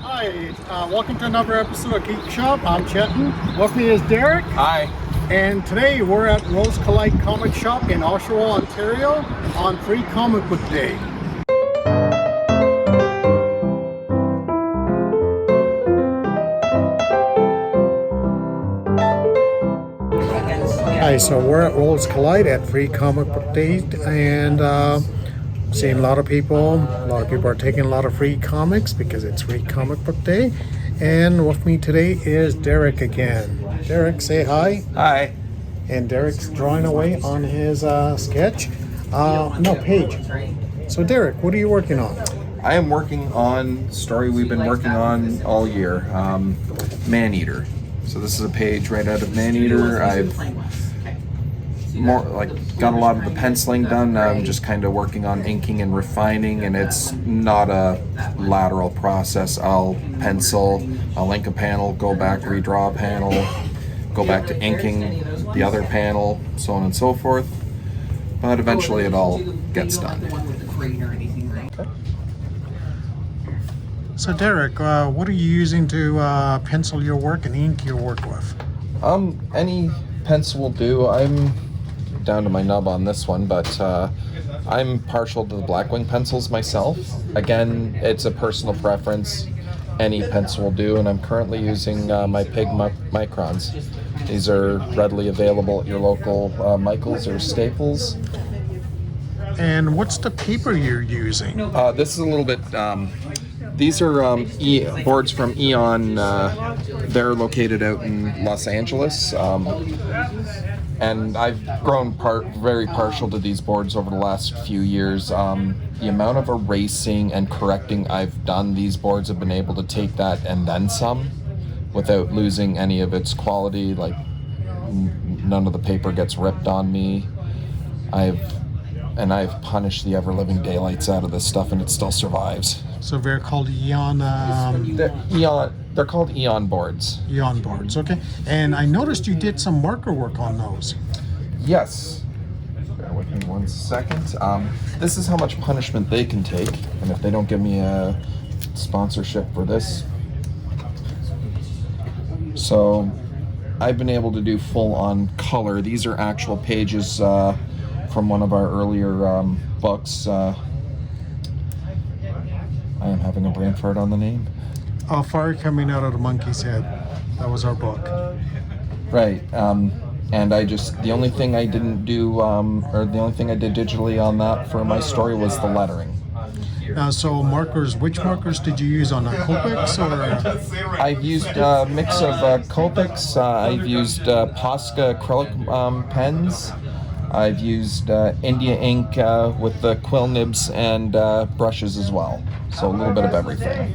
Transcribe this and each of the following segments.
Hi, welcome to another episode of Geek Shop. I'm Chetan. With me is Derek. Hi. And today we're at Rose Collide Comic Shop in Oshawa, Ontario on Free Comic Book Day. Hi, so we're at Rose Collide at Free Comic Book Day, and seeing a lot of people. A lot of people are taking a lot of free comics because it's Free Comic Book Day. And with me today is Derek again. Derek, say hi. Hi. And Derek's drawing away on his sketch. Page. So Derek, what are you working on? I am working on a story we've been working on all year, Man-Eater. So this is a page right out of Man-Eater. I've got a lot of the penciling done. I'm just kind of working on inking and refining, and it's not a lateral process. I'll pencil, I'll ink a panel, go back, redraw a panel, go back to inking the other panel, so on and so forth. But eventually it all gets done. So Derek, what are you using to pencil your work and ink your work with? Any pencil will do. I'm down to my nub on this one, but I'm partial to the Blackwing pencils myself. Again, it's a personal preference. Any pencil will do, and I'm currently using my Pig Microns. These are readily available at your local Michaels or Staples. And what's the paper you're using? This is a little bit... These are boards from Eon. They're located out in Los Angeles. And I've grown very partial to these boards over the last few years. The amount of erasing and correcting I've done, these boards have been able to take that and then some without losing any of its quality. Like, none of the paper gets ripped on me. I've punished the ever-living daylights out of this stuff, and it still survives. So they're called Eon... They're called Eon boards. Eon boards, okay. And I noticed you did some marker work on those. Yes. Bear with me 1 second. This is how much punishment they can take, and if they don't give me a sponsorship for this. So I've been able to do full-on color. These are actual pages from one of our earlier books. I am having a brain fart on the name. Fire Coming Out of the Monkey's Head. That was our book. Right. And the only thing I didn't do, or the only thing I did digitally on that for my story was the lettering. So markers, which markers did you use on Copics or? I've used a mix of Copics. I've used Posca acrylic pens. I've used India ink with the quill nibs and brushes as well. So a little bit of everything.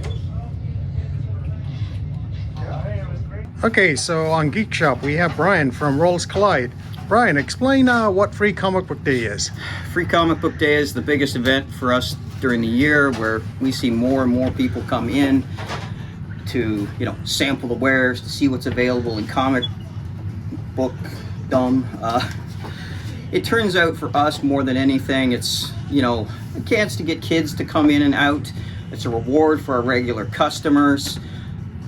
Okay, so on Geek Shop we have Brian from Rose Collide. Brian, explain what Free Comic Book Day is. Free Comic Book Day is the biggest event for us during the year, where we see more and more people come in to, sample the wares, to see what's available in comic bookdom. It turns out for us, more than anything, it's, a chance to get kids to come in and out. It's a reward for our regular customers.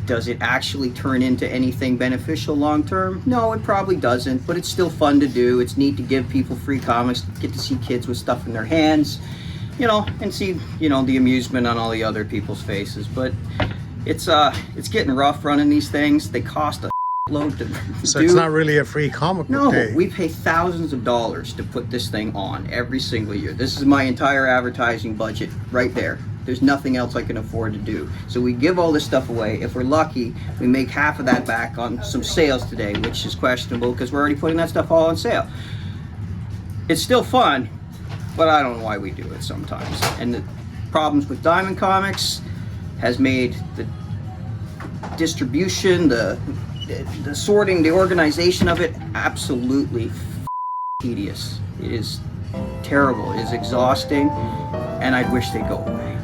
Does it actually turn into anything beneficial long term? No, it probably doesn't, but it's still fun to do. It's neat to give people free comics, get to see kids with stuff in their hands, and see, the amusement on all the other people's faces. But it's getting rough running these things. They cost a load to So do. It's not really a free comic book day. No, we pay thousands of dollars to put this thing on every single year. This is my entire advertising budget right there. There's nothing else I can afford to do. So we give all this stuff away. If we're lucky, we make half of that back on some sales today, which is questionable because we're already putting that stuff all on sale. It's still fun, but I don't know why we do it sometimes. And the problems with Diamond Comics has made the distribution, the sorting, the organization of it absolutely tedious. It is terrible. It is exhausting, and I wish they'd go away.